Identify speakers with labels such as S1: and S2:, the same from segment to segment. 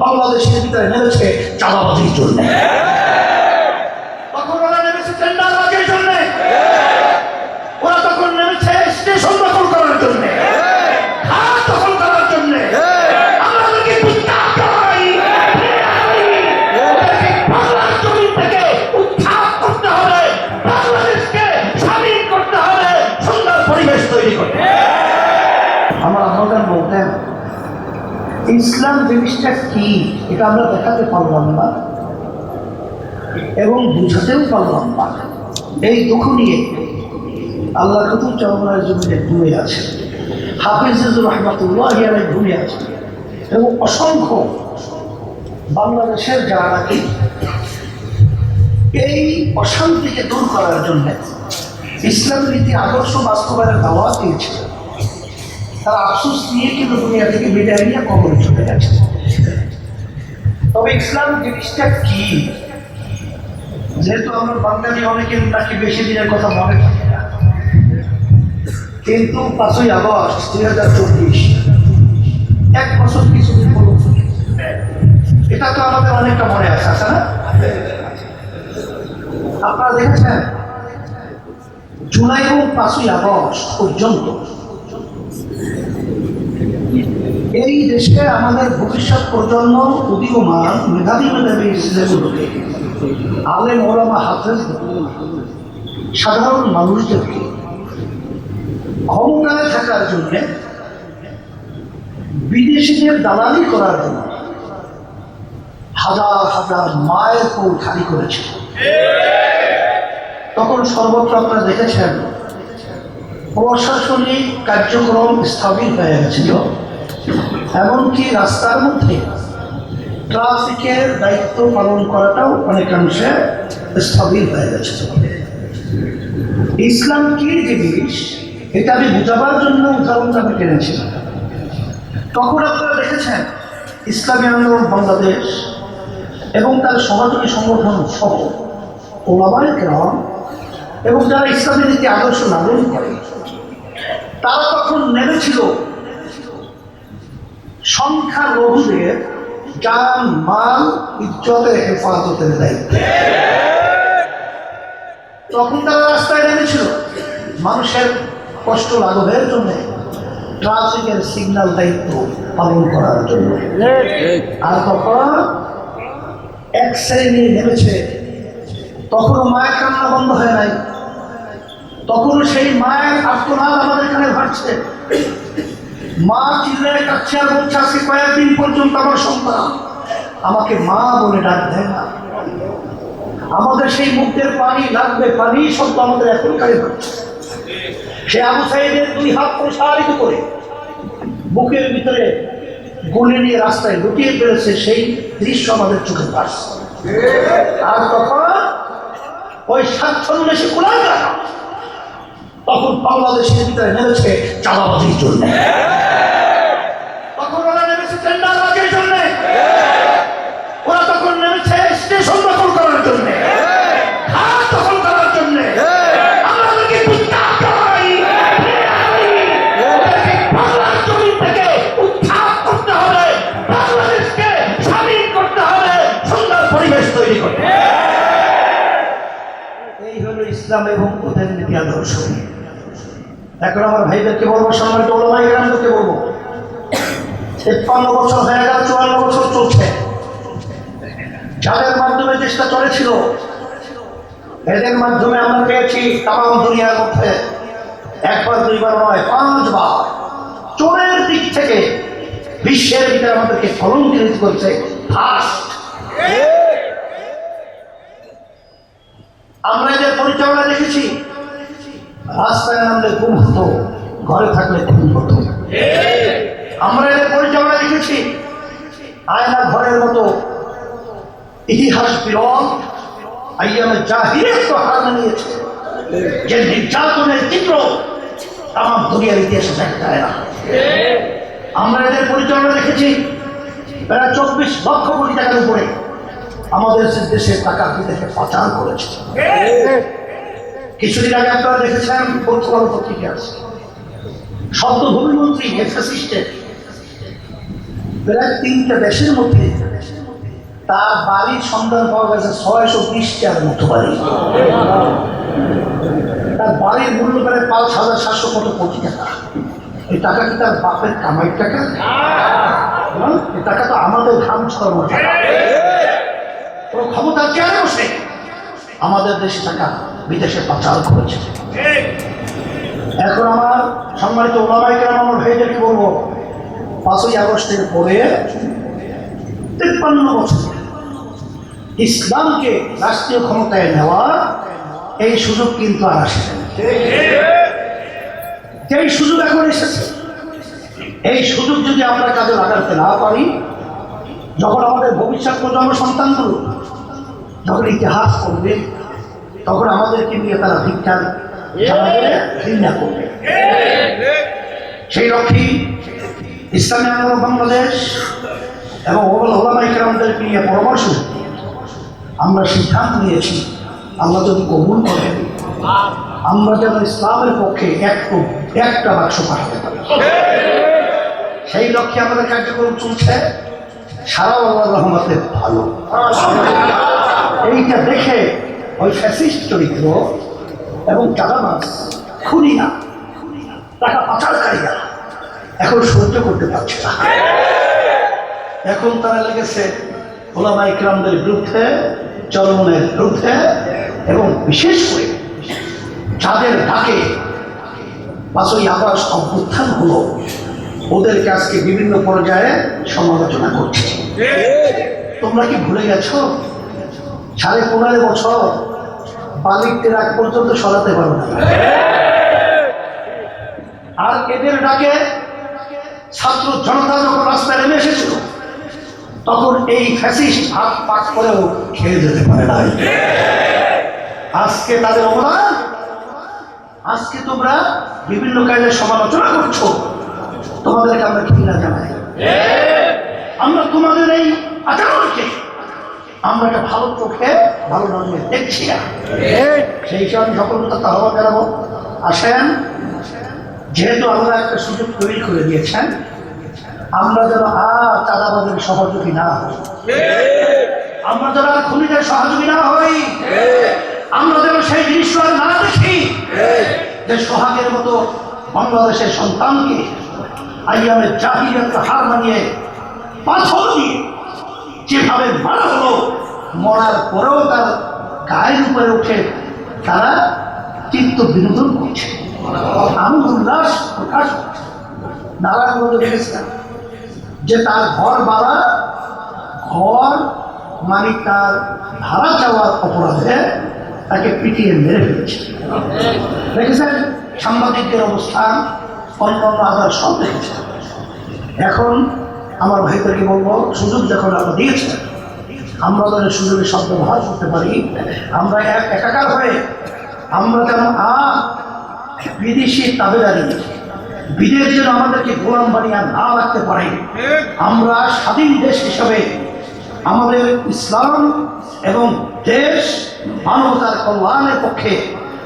S1: বাংলাদেশের ভিতরে নেমেছে চাঁদাবাজির জন্য, তখন ওরা নেমেছে টেন্ডারবাজির জন্য, ওরা তখন নেমেছে স্টেশন দখল করার জন্য, ঘাট দখল করার জন্য। আমাদেরকে বাংলার জমি থেকে উৎখাত করতে হবে, বাংলাদেশকে স্বাধীন করতে হবে, সুন্দর পরিবেশ তৈরি করতে হবে। আমার আব্বাজান বলতেন ইসলাম জিনিসটা কি এটা আমরা দেখাতে পারলাম না এবং বুঝাতেও পারলাম না। এই দুঃখ নিয়ে আল্লাহ কুতুব চরমনার জমিনে ঘুরে আছে, হাফিজুর রহমাতুল্লাহ আলাইহি ঘুরে আছে এবং অসংখ্য বাংলাদেশের যারা নাকি এই অশান্তিকে দূর করার জন্য ইসলামের নীতি আদর্শ বাস্তবায়নের দাওয়াত দিয়েছে, তারা আফসোস নিয়ে কিন্তু দুনিয়া থেকে বিদায় নিয়ে কবরে চলে গেছে। তবে ইসলাম জিনিসটা কি, যেহেতু আমরা বাঙালি অনেকের নাকি বেশি দিনের কথা মনে থাকে না, কিন্তু 5ই আগস্ট 2024 এক বছর কিছুদিন হলো, এটা তো আমাদের অনেকটা মনে আছে, আছে না? আপনারা দেখেছেন জুলাই এবং 5ই আগস্ট পর্যন্ত এই দেশে আমাদের ভবিষ্যৎ প্রজন্ম উদীয়মান মেধাবী মেধাবী ছেলেগুলোকে, আলেম ওলামা হাফেজ, সাধারণ মানুষদেরকে ক্ষমতায় থাকার জন্য বিদেশিদের দালালি করার জন্য হাজার হাজার মায়ের কোল খালি করেছে। তখন সর্বত্র আপনারা দেখেছেন প্রশাসনিক কার্যক্রম স্থবির হয়ে গেছিল, এমনকি রাস্তার মধ্যে ট্রাফিকের দায়িত্ব পালন করাটাও অনেকাংশে স্থবির হয়ে গেছে। ইসলাম কি জিনিস এটা আমি বোঝাবার জন্য উদাহরণটা আমি টেনেছিলাম। তখন আপনারা দেখেছেন ইসলামী আন্দোলন বাংলাদেশ এবং তার সহযোগী সংগঠন সহ ওলামায়ে কেরাম এবং যারা ইসলামী নীতি আদর্শ লালন করে তারা তখন নেমেছিল সংখ্যালঘুদের জান মাল ইজ্জতের হেফাজতের দায়িত্ব। তখন তারা রাস্তায় নেমেছিল মানুষের কষ্ট লাঘবের জন্য, ট্রাফিকের সিগন্যাল দায়িত্ব পালন করার জন্য। আর তখন এক শ্রেণী নেমেছে, তখনও মায়ের কান্না বন্ধ হয় নাই, তখনও সেই মায়ের আর্তনাদ আমাদের কানে ভাসছে। মা চিল্লায় কাচ্ছে আর বলছে আজকে কয়েকদিন পর্যন্ত আমার সন্তান আমাকে মা বলে ডাক দেয় না। আমাদের সেই মুখের পানি লাগবে, পানি শব্দ আমাদের এখন কানে ভাসছে। সে আবু সাইদের 2 হাত প্রসারিত করে বুকের ভিতরে গুলি নিয়ে রাস্তায় লুটিয়ে ফেলেছে, সেই দৃশ্য আমাদের চোখে ভাসছে। আর তখন ওই স্বাচ্ছন্দ্যে সে কোরআন রাখা, তখন বাংলাদেশের ভিতরে নেমেছে চাঁদাবাজির জন্য, তখন ওরা নেমেছে টেন্ডারবাজির জন্য, ওরা তখন নেমেছে স্টেশন দখল করার জন্য, ঘাট দখল করার জন্য। আমাদেরকে বাংলার জমি থেকে উৎখাত করতে হবে, বাংলাদেশকে স্বাধীন করতে হবে, সুন্দর পরিবেশ তৈরি করতে হবে। এই হলো ইসলাম এবং ওদের নীতি আদর্শ। এখন আমার ভাইদেরকে বলবো, সম্মানিত ওলামায়ে কেরামদেরকে বলবো, 53 বছর হয়ে গেল, 54 বছর চলছে। যাদের মাধ্যমে দেশটা চলেছিল, এদের মাধ্যমে আমরা পেয়েছি তামাম দুনিয়ার মধ্যে 1বার 2বার নয় 5 বার চোরের দিক থেকে বিশ্বের ভিতরে আমাদেরকে কলঙ্কিত করছে। ফার্স্ট আমরা এদের পরিচালনা দেখেছি, রাস্তায় নামলে গুম হতো, ঘরে থাকলে খুন হতো। আমরা এদের পরিচালনা দেখেছি আয়না ঘরের মতো ইতিহাস বিরল আইয়ামে জাহিলিয়াত তো হার মানিয়েছে, যে নির্যাতনের তীব্র তামাম দুনিয়ার ইতিহাসে দেখা যায় না। আমরা এদের পরিচালনা দেখেছি প্রায় 24 লক্ষ কোটি টাকার উপরে আমাদের দেশের টাকা বিদেশে পাচার করেছে। কিছুদিন আগে আপনারা দেখেছেন বর্তমান পত্রিকা আছে, শব্দভূমি মন্ত্রী এফএসিস্টের প্রায় 3টা দেশের মধ্যে তার বাড়ির সন্ধান পাওয়া গেছে 620টার মতো বাড়ি। তার বাড়ির মূল্য প্রায় 5,700 কোটি টাকা। এই টাকা কি তার বাপের কামাই টাকা? এই টাকা তো আমাদের ঘাম ছড়ানো টাকা। কোনো ক্ষমতার চেয়ারে বসে আমাদের দেশে টাকা বিদেশে পাচার করেছে। এখন আমার সম্মানিত ওলামায়ে কেরাম, আমার ভাইদেরকে বলবো, 5ই আগস্টের পরে 53 বছর ইসলামকে রাষ্ট্রীয় ক্ষমতায় নেওয়া এই সুযোগ কিন্তু আর আসে না। যেই সুযোগ এখন এসেছে, এই সুযোগ যদি আমরা কাজে লাগাতে না পারি, যখন আমাদের ভবিষ্যৎ প্রজন্ম সন্তানগুলো যখন ইতিহাস করবে, তখন আমাদেরকে নিয়ে তারা ভিক্ষার ঘৃণা করবে। সেই লক্ষ্যে ইসলামী আন্দোলন বাংলাদেশ এবং ওলামায়ে কেরামদেরকে নিয়ে পরামর্শ আমরা সিদ্ধান্ত নিয়েছি, আল্লাহ যদি কবুল করেন, আমরা যেন ইসলামের পক্ষে একটা বাক্স পাঠাতে পারি। সেই লক্ষ্যে আমাদের কার্যক্রম চলছে। সারা আল্লাহর রহমতে ভালো। এইটা দেখে ওই ফ্যাসিস্ট চরিত্র এবং চাঁদাবাজ, খুনিরা, টাকা পাচারকারীরা এখন সহ্য করতে পারছে না। এখন তারা লেগেছে ওলামায়ে কেরামদের বিরুদ্ধে, চরমনের বিরুদ্ধে, এবং বিশেষ করে যাদের ডাকে 5ই আগস্ট অভ্যুত্থান হলো, ওদেরকে আজকে বিভিন্ন পর্যায়ে সমালোচনা করছে। তোমরা কি ভুলে গেছো 15.5 বছর বালিকদের আগ পর্যন্ত সরাতে পারো না? আর এদের ডাকে ছাত্র জনতা যখন রাস্তায় নেমে এসেছিল, তখন এই ফ্যাসিস্ট হাত পাক করেও খেয়ে যেতে পারে না। আজকে তাদের অবদান, আজকে তোমরা বিভিন্ন কাজের সমালোচনা করছো, তোমাদেরকে আমরা ঘৃণা জানাই। আমরা তোমাদের এই আচরণকে আমরা একটা ভালো চোখে, ভালো নজরে দেখছি না। সেই হিসাবে আমি সকলকে আহ্বান জানাবো, আসেন, যেহেতু আমরা একটা সুযোগ তৈরি করে দিয়েছেন, আমরা যেন আর চাঁদাবাজের সহযোগী না হই, আমরা যেন আর খুনিদের সহযোগী না হই, আমরা যেন সেই দৃশ্য আর না দেখি যে সোহাগের মতো বাংলাদেশের সন্তানকে আইয়ামের জাহিলিয়াতকে হার মানিয়ে পাথর দিয়ে যেভাবে মারা হলো, মরার পরেও তার গায়ের উপরে উঠে তারা চিত্ত বিনোদন করছে, আনন্দ উল্লাস প্রকাশ করছে। নারায়ণগঞ্জ দেখেছিলাম যে তার ঘর মানে তার ভাড়া চাওয়ার অপরাধে তাকে পিটিয়ে মেরে ফেলেছে। দেখেছেন সাংবাদিকদের অবস্থান, অন্যান্য আবার সব দেখেছেন। এখন আমার ভাইদেরকে বলবো, সুযোগ যখন আমরা দিয়েছেন, আমরা যেন সুযোগের শব্দ ব্যবহার করতে পারি। আমরা একাকার হয়ে আমরা যেন বিদেশি তাবেদারি, বিদেশ যেন আমাদেরকে গোলাম বানিয়ে না রাখতে পারে। আমরা স্বাধীন দেশ হিসাবে আমাদের ইসলাম এবং দেশ মানবতার কল্যাণের পক্ষে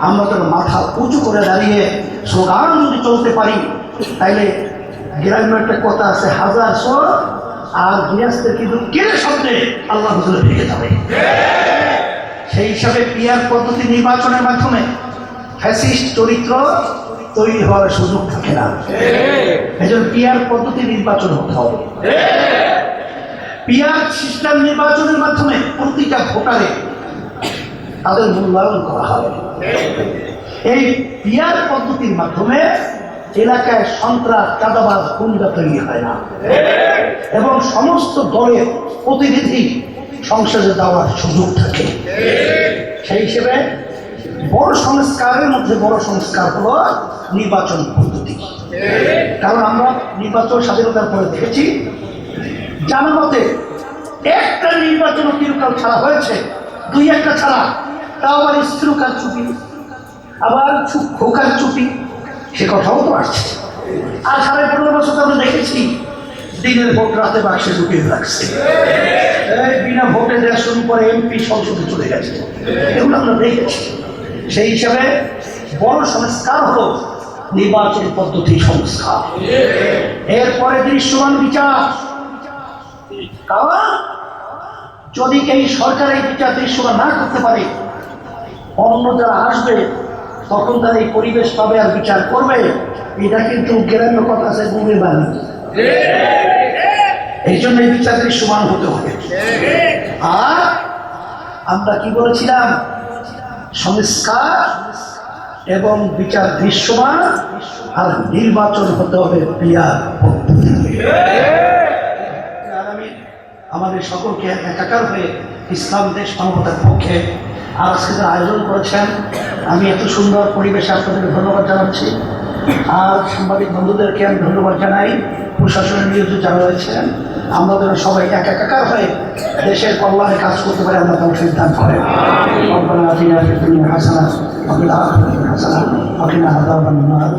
S1: আমরা যেন মাথা উঁচু করে দাঁড়িয়ে স্লোগান যদি চলতে পারি, তাইলে গ্রামের একটা কথা আছে, 1000 সর আর গৃহস্থের কিন্তু কেড়ে শব্দে আল্লাহ হুজুরে ভেঙে যাবে। সেই হিসাবে পিয়ার পদ্ধতি নির্বাচনের মাধ্যমে ফ্যাসিস্ট চরিত্র তৈরি হওয়ার সুযোগ থাকে না। এই জন্য পিয়ার পদ্ধতি নির্বাচন হতে হবে। পিয়ার সিস্টেম নির্বাচনের মাধ্যমে প্রতিটা ভোটারে তাদের মূল্যায়ন করা হবে। এই পিয়ার পদ্ধতির মাধ্যমে এলাকায় সন্ত্রাস, চাঁদাবাজ, গুন্ডা তৈরি হয় না, এবং সমস্ত দলের প্রতিনিধি সংসদে যাওয়ার সুযোগ থাকে। সেই হিসেবে বড় সংস্কারের মধ্যে বড় সংস্কার হলো নির্বাচন পদ্ধতি। কারণ আমরা নির্বাচন স্বাধীনতার পরে দেখেছি, জানা মতে একটা নির্বাচন চিরকাল ছাড়া হয়েছে, 2-1টা ছাড়া, তাও আবার স্থিরকাল চুপি, আবার খোকার চুপি, সে কথাও তো আসছে। আর 15.5 বছর আমরা দেখেছি দিনের ভোট রাতে বাক্সে ঢুকিয়ে রাখছে, বিনা ভোটে দেওয়া শুরু করে এমপি সংসদে চলে গেছে, এগুলো আমরা দেখেছি। সেই হিসাবে বড় সংস্কার হলো নির্বাচন পদ্ধতি সংস্কার। এরপরে দৃশ্যমান বিচার, কারণ যদি এই সরকার এই বিচার দৃশ্যটা না করতে পারে, অন্য যারা আসবে তখন তারা এই পরিবেশ পাবে আর বিচার করবে। এটা কিন্তু গ্রাম্য কথা আছে, গুণে বাণী। এই জন্য এই বিচার দৃশ্যমান হতে হবে। আর আমরা কি বলেছিলাম, সংস্কার এবং বিচার দৃশ্যমান আর নির্বাচন হতে হবে পিয়ার পদ্ধতি। আমাদের সকলকে একাকার হয়ে ইসলাম দেশ মানবতার পক্ষে আজকে যারা আয়োজন করেছেন, আমি এত সুন্দর পরিবেশে আপনাদেরকে ধন্যবাদ জানাচ্ছি। আর সাংবাদিক বন্ধুদেরকে আমি ধন্যবাদ জানাই, প্রশাসনের নিয়োজিত যারা রয়েছেন। আমরা যেন সবাই একাকার হয়ে দেশের কল্যাণে কাজ করতে পারি, আমরা তৌফিক দান করেন। রব্বানা আতিনা ফিদ দুনিয়া হাসানাহ ওয়া ফিল আখিরাতি হাসানাহ ওয়া কিনা আযাবান নার।